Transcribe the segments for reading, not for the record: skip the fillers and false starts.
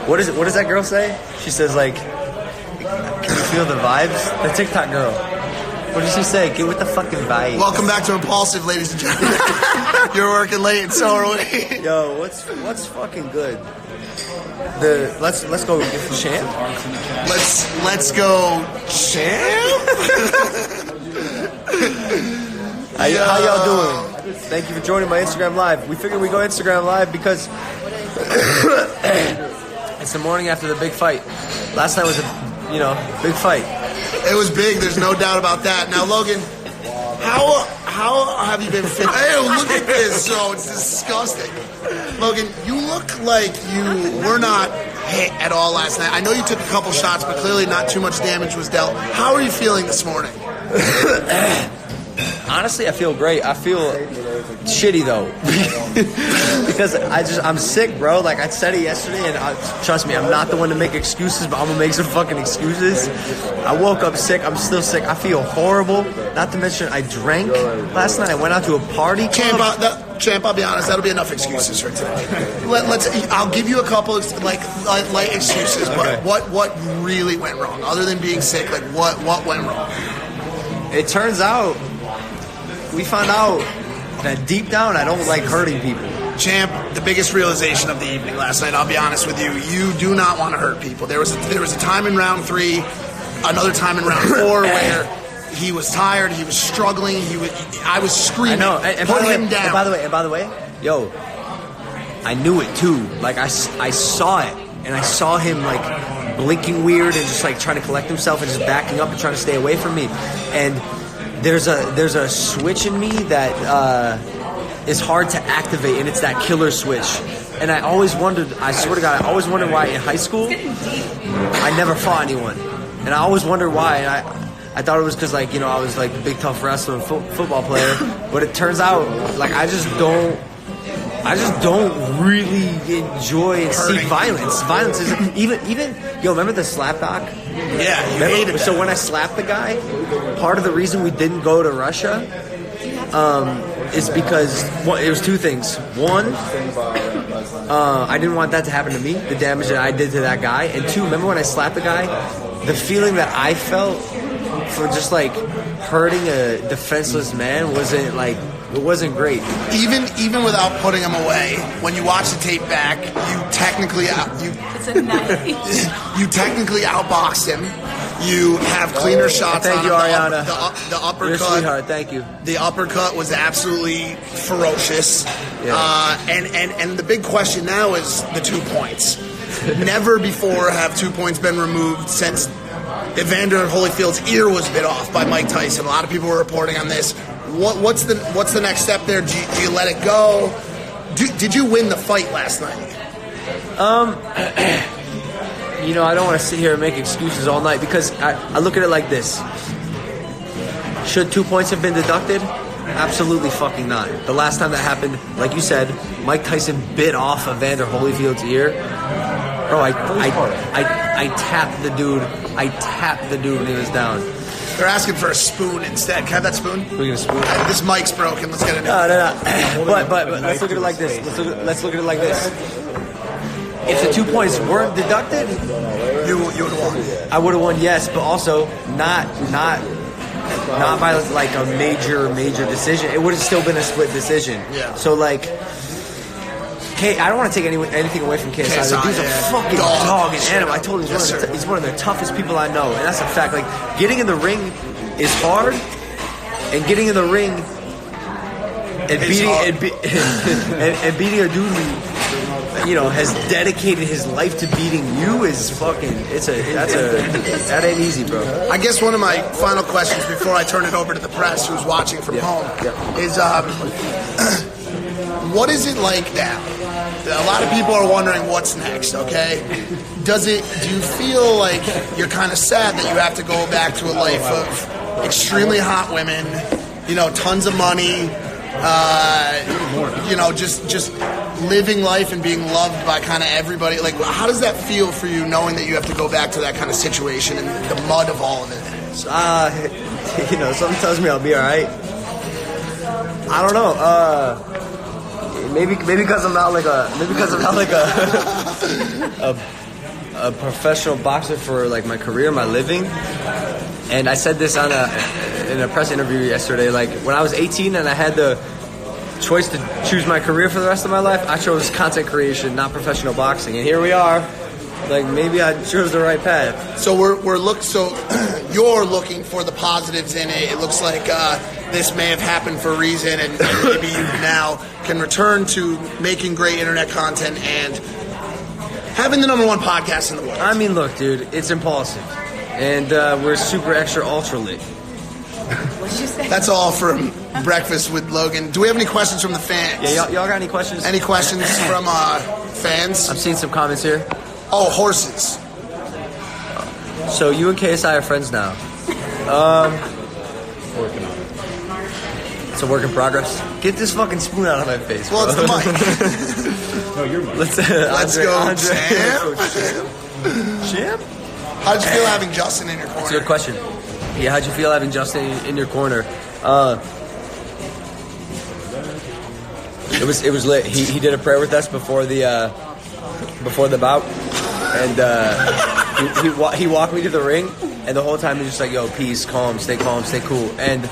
What does that girl say? She says like, "Can you feel the vibes?" The TikTok girl. What did she say? Get with the fucking vibes. Welcome back to Impulsive, ladies and gentlemen. You're working late, and so are we. Yo, what's fucking good? Let's go champ. Let's go champ. How y'all doing? Thank you for joining my Instagram Live. We figured we'd go Instagram Live because it's the morning after the big fight. Last night was a big fight. It was big. There's no doubt about that. Now, Logan, how have you been fit? Ew, look at this. So it's disgusting. Logan, you look like you were not hit at all last night. I know you took a couple shots, but clearly not too much damage was dealt. How are you feeling this morning? Honestly, I feel great. I feel shitty though because I'm sick, bro. Like I said it yesterday, and trust me, I'm not the one to make excuses, but I'm gonna make some fucking excuses. I woke up sick. I'm still sick. I feel horrible. Not to mention, I drank last night. I went out to a party. Champ, I'll be honest. That'll be enough excuses for today. I'll give you a couple of light excuses, but okay. What really went wrong other than being sick? Like what went wrong? It turns out. We found out that deep down, I don't like hurting people. Champ, the biggest realization of the evening last night, I'll be honest with you, you do not want to hurt people. There was a time in round 3, another time in round 4 where he was tired, he was struggling, I was screaming, put him down. And by the way, yo, I knew it too. Like I saw it, and I saw him like blinking weird and just like trying to collect himself and just backing up and trying to stay away from me. And there's a switch in me that is hard to activate, and it's that killer switch. And I always wondered, I swear to God, I always wondered why in high school I never fought anyone. And I always wondered why. And I thought it was because I was like a big tough wrestler and football player. But it turns out like I just don't really enjoy and see violence. Violence is even remember the slap doc? Yeah, you hated that. So when I slapped the guy, part of the reason we didn't go to Russia is because it was 2 things. One, I didn't want that to happen to me, the damage that I did to that guy. And 2, remember when I slapped the guy, the feeling that I felt for just like hurting a defenseless man wasn't like. It wasn't great. Even without putting him away, when you watch the tape back, you technically outboxed him. You have cleaner shots on him. Thank you, Ariana. The uppercut. You're a sweetheart. Thank you. The uppercut was absolutely ferocious. Yeah. And the big question now is the 2 points. Never before have 2 points been removed since Evander Holyfield's ear was bit off by Mike Tyson. A lot of people were reporting on this. What's the next step there? Do you let it go? Did you win the fight last night? I don't want to sit here and make excuses all night because I look at it like this. Should 2 points have been deducted? Absolutely fucking not. The last time that happened, like you said, Mike Tyson bit off Evander Holyfield's ear. Bro, I tapped the dude. I tapped the dude when he was down. They're asking for a spoon instead. Can I have that spoon? We're gonna spoon. This mic's broken. Let's get it. No. But let's look at it like this. Let's look at it like this. If the 2 points weren't deducted, you would have won. I would have won, yes, but also not by like a major decision. It would have still been a split decision. Yeah. So like, I don't want to take anything away from KSI. The dude's a fucking dog and animal. I told him he's one of the toughest people I know, and that's a fact. Like, getting in the ring is hard, and getting in the ring and beating a dude who has dedicated his life to beating you is fucking. That ain't easy, bro. I guess one of my final questions before I turn it over to the press who's watching from home is what is it like now? A lot of people are wondering what's next, okay? Do you feel like you're kind of sad that you have to go back to a life of extremely hot women, tons of money, just living life and being loved by kind of everybody? Like, how does that feel for you knowing that you have to go back to that kind of situation and the mud of all of it? Something tells me I'll be all right. I don't know. maybe because I'm not like a professional boxer for like my career, my living. And I said this in a press interview yesterday. Like when I was 18 and I had the choice to choose my career for the rest of my life, I chose content creation, not professional boxing. And here we are. Like maybe I chose the right path. So you're looking for the positives in it. It looks like this may have happened for a reason, and maybe you now can return to making great internet content and having the #1 podcast in the world. I mean, look, dude, it's impulsive, and we're super extra ultra lit. What'd you say? That's all from Breakfast with Logan. Do we have any questions from the fans? Yeah, y'all got any questions? Any questions from fans? I'm seeing some comments here. Oh, horses. So you and KSI are friends now. Working on it. It's a work in progress. Get this fucking spoon out of my face. Well, bro. it's the mic. No, you're mine. Let's go, champ. How'd you feel having Justin in your corner? That's a good question. Yeah, how'd you feel having Justin in your corner? It was lit. He did a prayer with us before the bout, and he walked me to the ring, and the whole time he was just like, "Yo, peace, calm, stay cool," and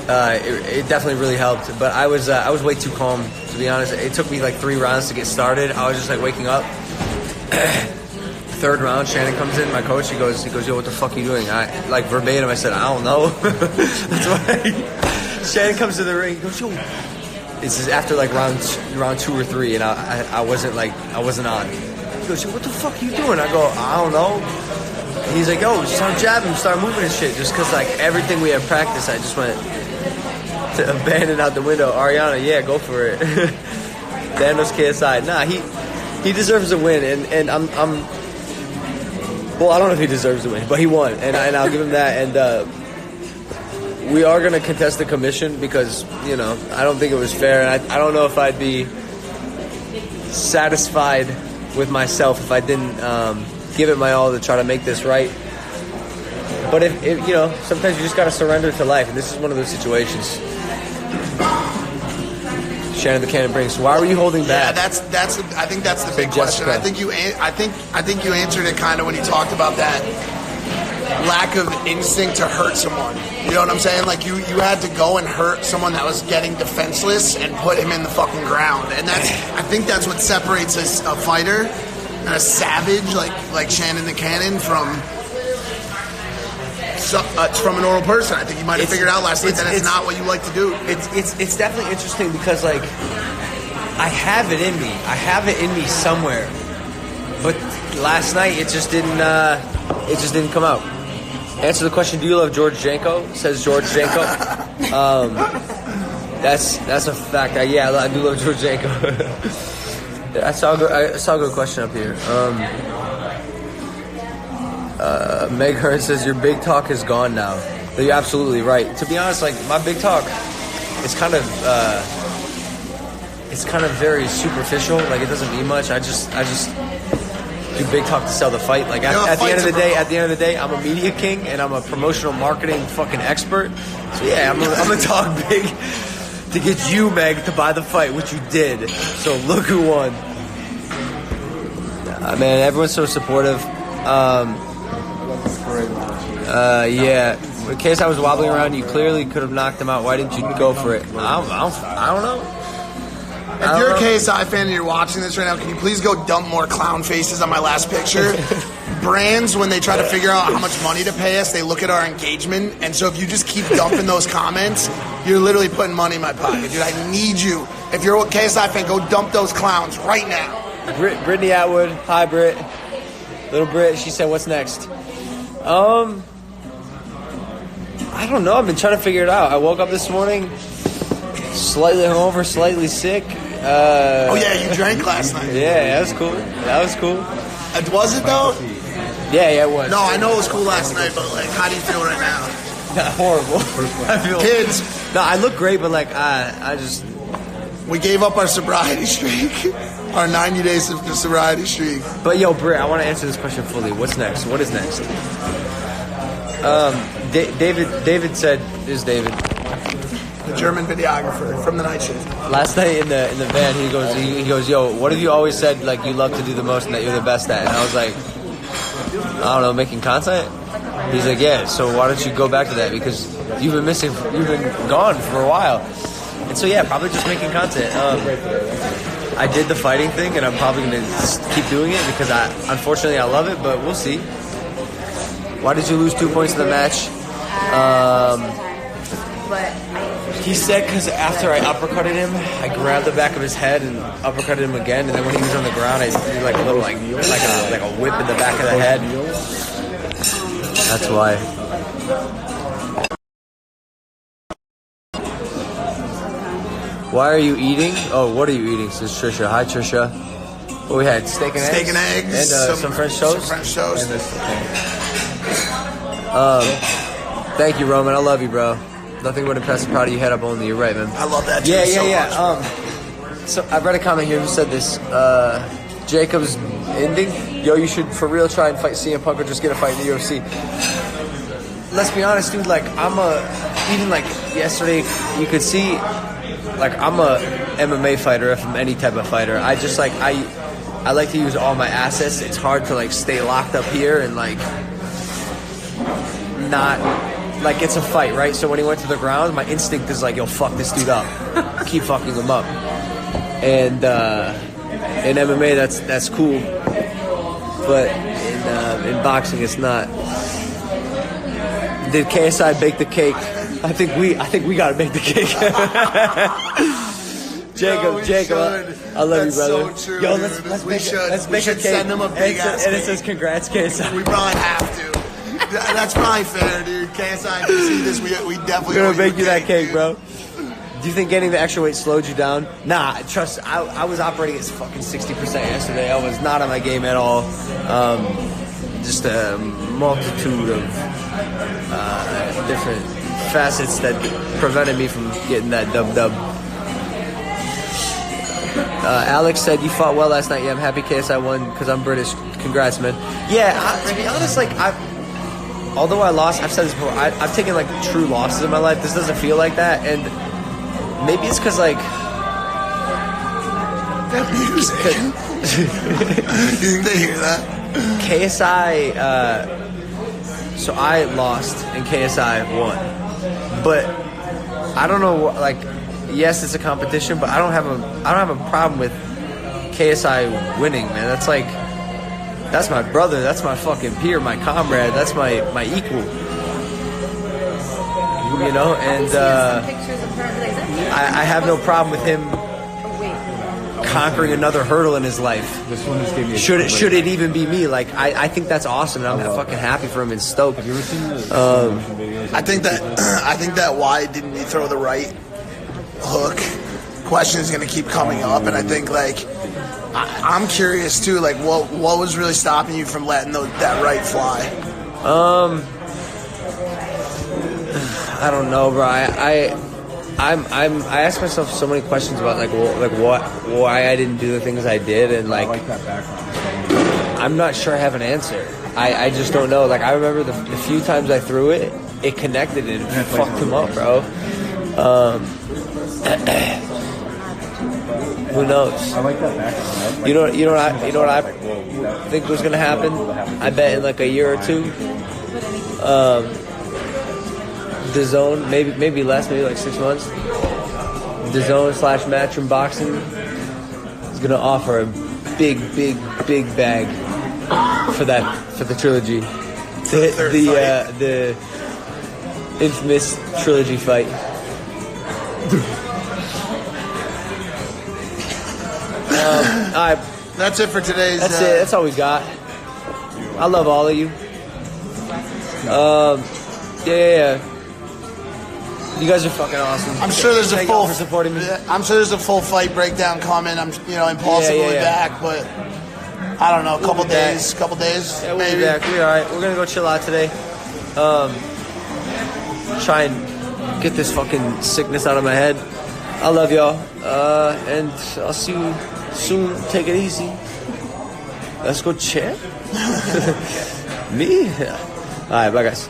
it definitely really helped. But I was way too calm, to be honest. It took me like 3 rounds to get started. I was just like waking up. Third round, Shannon comes in, my coach. He goes, "Yo, what the fuck are you doing?" I like verbatim. I said, "I don't know." That's why Shannon comes to the ring. He goes, "Yo." This is after like round 2 or 3, and I wasn't on. He goes, "What the fuck are you doing?" I go, "I don't know." He's like, "Yo, start jabbing, start moving and shit." Just because like everything we had practiced, I just went to abandon out the window. Ariana, yeah, go for it. Thanos KSI, nah, he deserves a win, and I'm well, I don't know if he deserves to win, but he won, and I'll give him that. And we are going to contest the commission because, I don't think it was fair, and I don't know if I'd be satisfied with myself if I didn't give it my all to try to make this right. But if sometimes you just got to surrender to life, and this is one of those situations. Shannon the Cannon brings. Why were you holding back? Yeah, I think that's the big question. I think you answered it kind of when you talked about that lack of instinct to hurt someone. You know what I'm saying? Like you had to go and hurt someone that was getting defenseless and put him in the fucking ground. And I think that's what separates a fighter and a savage like Shannon the Cannon from a normal person. I think you might have figured out last night that it's not what you like to do. It's definitely interesting because like I have it in me. I have it in me somewhere. But last night it just didn't come out. Answer the question, do you love George Janko? Says George Janko. That's a fact. Yeah, I do love George Janko. I saw a good question up here. Meg Hearn says your big talk is gone now. You're absolutely right. To be honest, like my big talk, it's kind of very superficial. Like it doesn't mean much. I just do big talk to sell the fight. Like at the end of the day, I'm a media king and I'm a promotional marketing fucking expert. So yeah, I'm gonna talk big to get you, Meg, to buy the fight, which you did. So look who won. Man, everyone's so supportive. Yeah. In case I was wobbling around, you clearly could have knocked him out. Why didn't you go for it? I don't know. If you're a KSI fan and you're watching this right now, can you please go dump more clown faces on my last picture? Brands, when they try to figure out how much money to pay us, they look at our engagement. And so if you just keep dumping those comments, you're literally putting money in my pocket. Dude, I need you. If you're a KSI fan, go dump those clowns right now. Brittany Atwood. Hi, Britt. Little Britt, she said, what's next? I don't know. I've been trying to figure it out. I woke up this morning slightly hungover, slightly sick. Oh, yeah, you drank last night. Yeah, that was cool. Was it, though? Yeah, it was. No, I know it was cool last night, but, like, how do you feel right now? Horrible. I feel Kids. No, I look great, but, like, I just... We gave up our sobriety streak. Our 90 days of sobriety streak. But, yo, Britt, I want to answer this question fully. What's next? What is next? David said... This is David. the German videographer from the night shift. Last night in the van, he goes, yo, what have you always said like you love to do the most and that you're the best at? And I was like, I don't know, making content. He's like, yeah. So why don't you go back to that, because you've been gone for a while. And so yeah, probably just making content. I did the fighting thing, and I'm probably gonna keep doing it because unfortunately I love it, but we'll see. Why did you lose 2 points in the match? He said because after I uppercutted him, I grabbed the back of his head and uppercutted him again, and then when he was on the ground, I did like a little like a whip in the back of the head. That's why. Why are you eating? Oh, what are you eating? Says Trisha. Hi, Trisha. What we had? Steak and eggs. And some French toast. Some French toast. Thank you, Roman. I love you, bro. Nothing would impress and proud of you. Head up only. You're right, man. I love that. Too, Much. So I've read a comment here who said this. Jacob's ending. Yo, you should for real try and fight CM Punk or just get a fight in the UFC. Let's be honest, dude. Like even like yesterday, you could see. Like, I'm a MMA fighter if I'm any type of fighter. I just, like, I like to use all my assets. It's hard to, like, stay locked up here and, like, not, like, it's a fight, right? So when he went to the ground, my instinct is like, yo, fuck this dude up. Keep fucking him up. And in MMA, that's cool. But in boxing, it's not. Did KSI bake the cake? I think we gotta make the cake. Jacob, I love you, brother. So true, yo, let's make a cake. Send him a big ass and it says congrats, KSI. We probably have to. That's probably fair, dude. KSI, if you see this, we definitely gonna make you that cake, dude. bro. Do you think getting the extra weight slowed you down? Nah, trust. I was operating at fucking 60% yesterday. I was not on my game at all. Just a multitude of different facets that prevented me from getting that dub. Alex said you fought well last night. Yeah, I'm happy KSI won because I'm British. Congrats, man. Yeah, to be honest, like although I lost, I've said this before. I've taken like true losses in my life. This doesn't feel like that, and maybe it's because like that music. You think they hear that? KSI. So I lost and KSI won. But I don't know, like, yes, it's a competition, but I don't have a problem with KSI winning, man. That's my brother, that's my fucking peer, my comrade, that's my equal. You know, and I have no problem with him conquering another hurdle in his life. This one just gave me should it even be me? Like I think that's awesome, and I'm fucking happy for him and stoked. Have you ever seen the I think that why didn't he throw the right hook question is going to keep coming up, and I think like I'm curious too, like what was really stopping you from letting that right fly? I don't know, bro. I ask myself so many questions about why I didn't do the things I did, and like that background. I'm not sure I have an answer. I just don't know. Like I remember the few times I threw it, it connected and it fucked him up, bro. Who knows? I like that background. You know what I think was gonna happen? I bet in like a year or two. The Zone, maybe less, maybe like 6 months. The Zone / Matchroom Boxing is gonna offer a big bag for the trilogy, the infamous trilogy fight. All right, that's it for today's. That's it. That's all we got. I love all of you. Yeah. You guys are fucking awesome. I'm sure there's Thank y'all for supporting me. I'm sure there's a full fight breakdown coming. Impulsive will be back, but I don't know, a couple days. Yeah, we'll maybe. be back. We're all right. We're gonna go chill out today. Try and get this fucking sickness out of my head. I love y'all, and I'll see you soon. Take it easy. Let's go chill. Me? All right, bye guys.